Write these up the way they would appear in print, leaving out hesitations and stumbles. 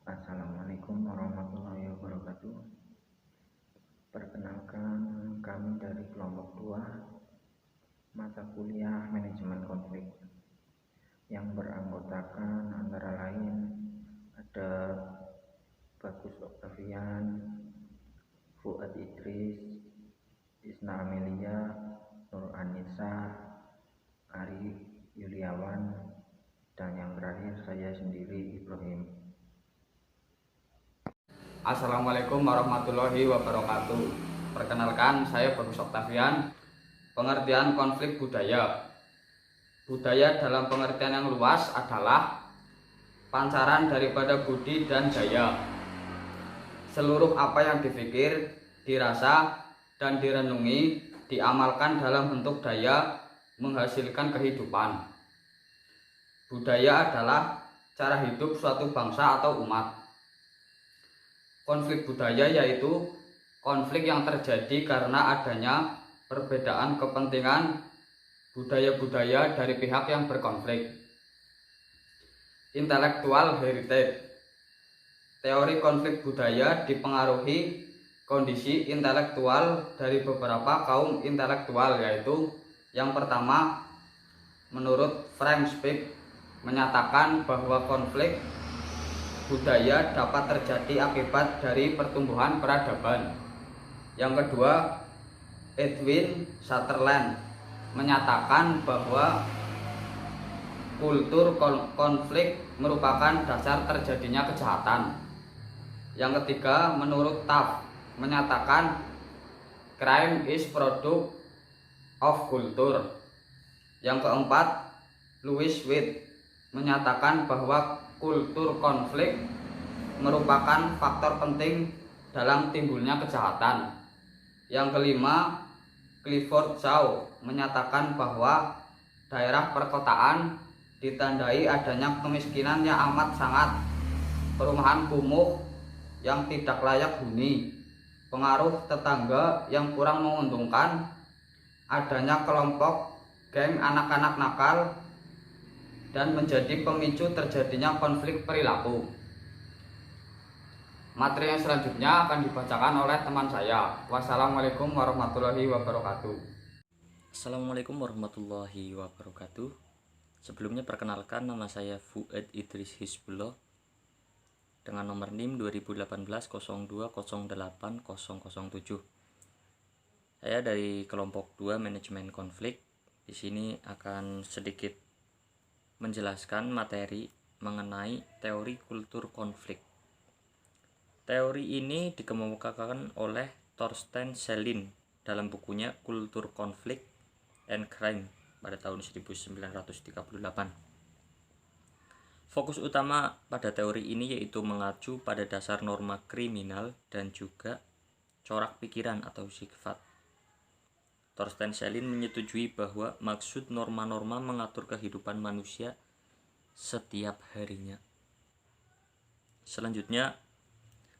Assalamualaikum warahmatullahi wabarakatuh. Perkenalkan, kami dari kelompok 2 mata kuliah manajemen konflik yang beranggotakan antara lain ada Bagus Oktavian, Fuad Idris, Isna Amelia, Nur Anissa, Ari Yuliawan, dan yang terakhir saya sendiri, Ibrahim. Assalamualaikum warahmatullahi wabarakatuh. Perkenalkan, saya Bagus Oktavian. Pengertian konflik budaya. Budaya dalam pengertian yang luas adalah pancaran daripada budi dan daya. Seluruh apa yang dipikir, dirasa, dan direnungi diamalkan dalam bentuk daya menghasilkan kehidupan. Budaya adalah cara hidup suatu bangsa atau umat. Konflik budaya yaitu konflik yang terjadi karena adanya perbedaan kepentingan budaya-budaya dari pihak yang berkonflik. Intellectual heritage. Teori konflik budaya dipengaruhi kondisi intelektual dari beberapa kaum intelektual, yaitu yang pertama, menurut Frank Speck, menyatakan bahwa konflik budaya dapat terjadi akibat dari pertumbuhan peradaban. Yang kedua, Edwin Sutherland menyatakan bahwa kultur konflik merupakan dasar terjadinya kejahatan. Yang ketiga, menurut Taft menyatakan crime is product of culture. Yang keempat, Louis Witt menyatakan bahwa kultur konflik merupakan faktor penting dalam timbulnya kejahatan. Yang kelima, Clifford Shaw menyatakan bahwa daerah perkotaan ditandai adanya kemiskinan yang amat sangat, perumahan kumuh yang tidak layak huni, pengaruh tetangga yang kurang menguntungkan, adanya kelompok geng anak-anak nakal, dan menjadi pemicu terjadinya konflik perilaku. Materi yang selanjutnya akan dibacakan oleh teman saya. Wassalamualaikum warahmatullahi wabarakatuh. Assalamualaikum warahmatullahi wabarakatuh. Sebelumnya perkenalkan, nama saya Fuad Idris Hizbullah dengan nomor NIM 2018-0208-007. Saya dari kelompok 2 manajemen konflik. Di sini akan sedikit menjelaskan materi mengenai teori kultur konflik. Teori ini dikemukakan oleh Thorsten Selin dalam bukunya Kultur Konflik and Crime pada tahun 1938. Fokus utama pada teori ini yaitu mengacu pada dasar norma kriminal dan juga corak pikiran atau sifat. Thorsten Selin menyetujui bahwa maksud norma-norma mengatur kehidupan manusia setiap harinya. Selanjutnya,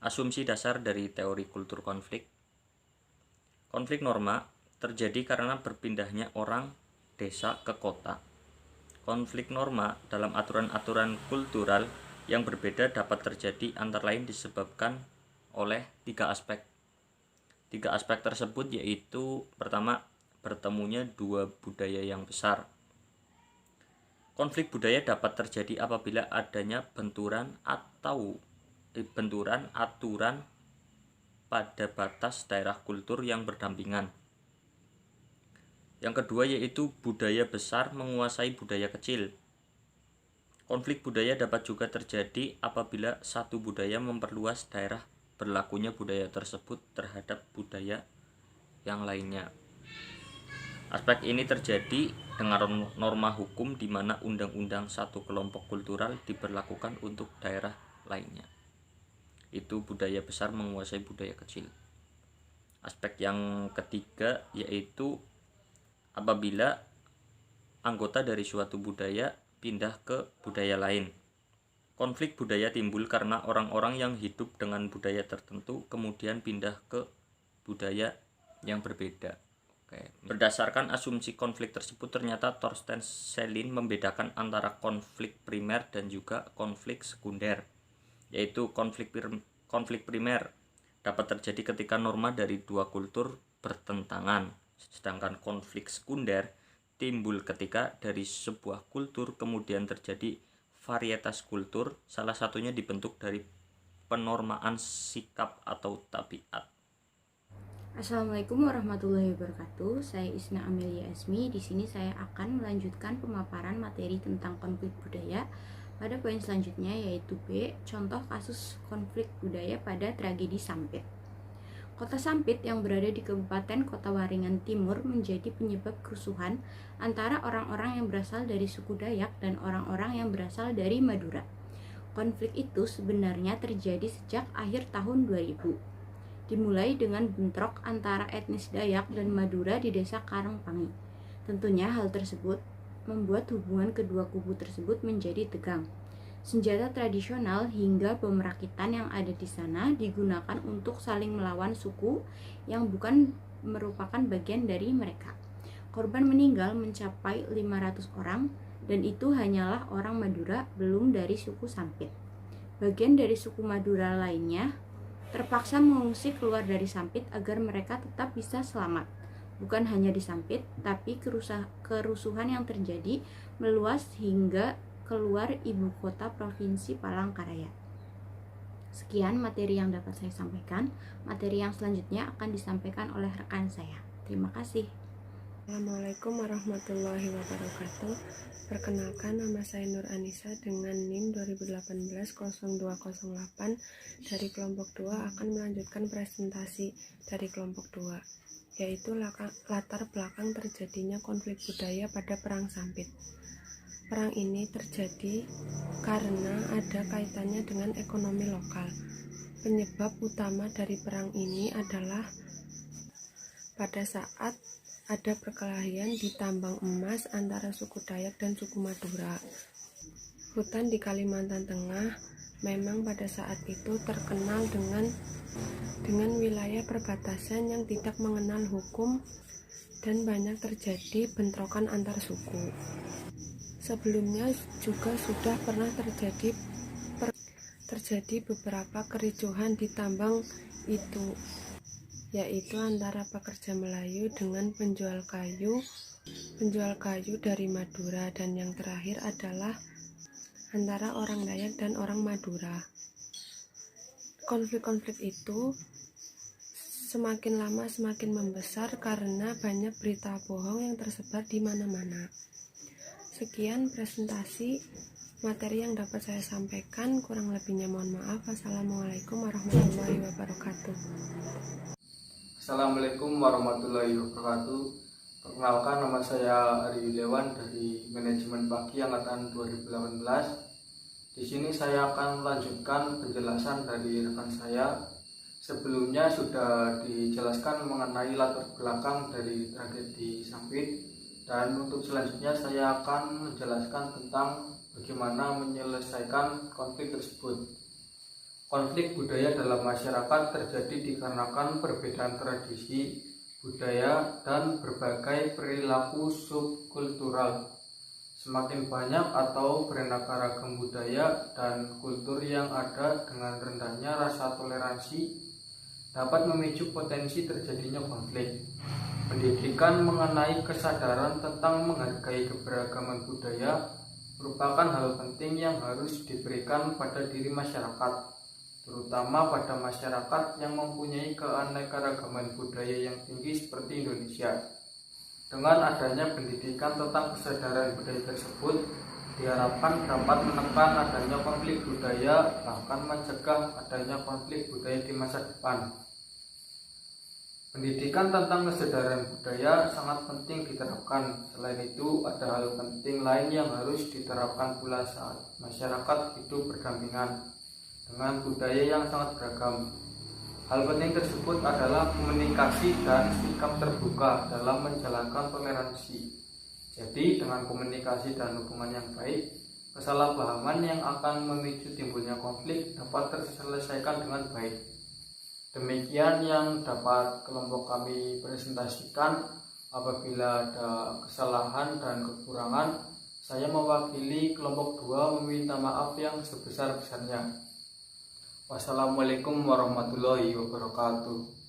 asumsi dasar dari teori kultur konflik. Konflik norma terjadi karena berpindahnya orang desa ke kota. Konflik norma dalam aturan-aturan kultural yang berbeda dapat terjadi antara lain disebabkan oleh tiga aspek. Tiga aspek tersebut yaitu pertama, bertemunya dua budaya yang besar. Konflik budaya dapat terjadi apabila adanya benturan aturan pada batas daerah kultur yang berdampingan. Yang kedua yaitu budaya besar menguasai budaya kecil. Konflik budaya dapat juga terjadi apabila satu budaya memperluas daerah berlakunya budaya tersebut terhadap budaya yang lainnya. Aspek ini terjadi dengan norma hukum di mana undang-undang satu kelompok kultural diberlakukan untuk daerah lainnya. Itu budaya besar menguasai budaya kecil. Aspek yang ketiga yaitu apabila anggota dari suatu budaya pindah ke budaya lain. Konflik budaya timbul karena orang-orang yang hidup dengan budaya tertentu kemudian pindah ke budaya yang berbeda. Berdasarkan asumsi konflik tersebut, ternyata Thorsten Selin membedakan antara konflik primer dan juga konflik sekunder. yaitu konflik primer dapat terjadi ketika norma dari dua kultur bertentangan, sedangkan konflik sekunder timbul ketika dari sebuah kultur kemudian terjadi varietas kultur, salah satunya dibentuk dari penormaan sikap atau tabiat. Assalamualaikum warahmatullahi wabarakatuh. Saya Isna Amelia Esmi. Di sini saya akan melanjutkan pemaparan materi tentang konflik budaya pada poin selanjutnya, yaitu B, contoh kasus konflik budaya pada tragedi Sampit. Kota Sampit yang berada di Kabupaten Kota Waringin Timur menjadi penyebab kerusuhan antara orang-orang yang berasal dari suku Dayak dan orang-orang yang berasal dari Madura. Konflik itu sebenarnya terjadi sejak akhir tahun 2000. Dimulai dengan bentrok antara etnis Dayak dan Madura di desa Karangpangi. Tentunya hal tersebut membuat hubungan kedua kubu tersebut menjadi tegang. Senjata tradisional hingga bom rakitan yang ada di sana digunakan untuk saling melawan suku yang bukan merupakan bagian dari mereka. Korban meninggal mencapai 500 orang dan itu hanyalah orang Madura, belum dari suku Sampit. Bagian dari suku Madura lainnya terpaksa mengungsi keluar dari Sampit agar mereka tetap bisa selamat. Bukan hanya di Sampit, tapi kerusuhan yang terjadi meluas hingga keluar ibu kota provinsi Palangkaraya. Sekian materi yang dapat saya sampaikan. Materi yang selanjutnya akan disampaikan oleh rekan saya. Terima kasih. Assalamualaikum warahmatullahi wabarakatuh. Perkenalkan, nama saya Nur Anissa dengan NIM 2018-0208 dari kelompok 2 akan melanjutkan presentasi dari kelompok 2, yaitu latar belakang terjadinya konflik budaya pada Perang Sampit. Perang ini terjadi karena ada kaitannya dengan ekonomi lokal. Penyebab utama dari perang ini adalah pada saat ada perkelahian di tambang emas antara suku Dayak dan suku Madura. Hutan di Kalimantan Tengah memang pada saat itu terkenal dengan wilayah perbatasan yang tidak mengenal hukum dan banyak terjadi bentrokan antar suku. Sebelumnya juga sudah pernah terjadi beberapa kericuhan di tambang itu, yaitu antara pekerja Melayu dengan penjual kayu dari Madura, dan yang terakhir adalah antara orang Dayak dan orang Madura. Konflik-konflik itu semakin lama semakin membesar karena banyak berita bohong yang tersebar di mana-mana. Sekian presentasi materi yang dapat saya sampaikan, kurang lebihnya mohon maaf. Wassalamualaikum warahmatullahi wabarakatuh. Assalamualaikum warahmatullahi wabarakatuh. Perkenalkan, nama saya Ari Yuliawan dari Manajemen Pagi Angkatan 2018. Di sini saya akan melanjutkan penjelasan dari rekan saya. Sebelumnya sudah dijelaskan mengenai latar belakang dari tragedi Sampit. Dan untuk selanjutnya saya akan menjelaskan tentang bagaimana menyelesaikan konflik tersebut. Konflik budaya dalam masyarakat terjadi dikarenakan perbedaan tradisi, budaya, dan berbagai perilaku subkultural. Semakin banyak atau beraneka ragam budaya dan kultur yang ada dengan rendahnya rasa toleransi dapat memicu potensi terjadinya konflik. Pendidikan mengenai kesadaran tentang menghargai keberagaman budaya merupakan hal penting yang harus diberikan pada diri masyarakat, terutama pada masyarakat yang mempunyai keanekaragaman budaya yang tinggi seperti Indonesia. Dengan adanya pendidikan tentang kesadaran budaya tersebut, diharapkan dapat menekan adanya konflik budaya, bahkan mencegah adanya konflik budaya di masa depan. Pendidikan tentang kesadaran budaya sangat penting diterapkan. Selain itu, ada hal penting lain yang harus diterapkan pula saat masyarakat hidup berdampingan dengan budaya yang sangat beragam. Hal penting tersebut adalah komunikasi dan sikap terbuka dalam menjalankan toleransi. Jadi, dengan komunikasi dan hubungan yang baik, kesalahpahaman yang akan memicu timbulnya konflik dapat terselesaikan dengan baik. Demikian yang dapat kelompok kami presentasikan. Apabila ada kesalahan dan kekurangan, saya mewakili kelompok 2 meminta maaf yang sebesar-besarnya. Wassalamualaikum warahmatullahi wabarakatuh.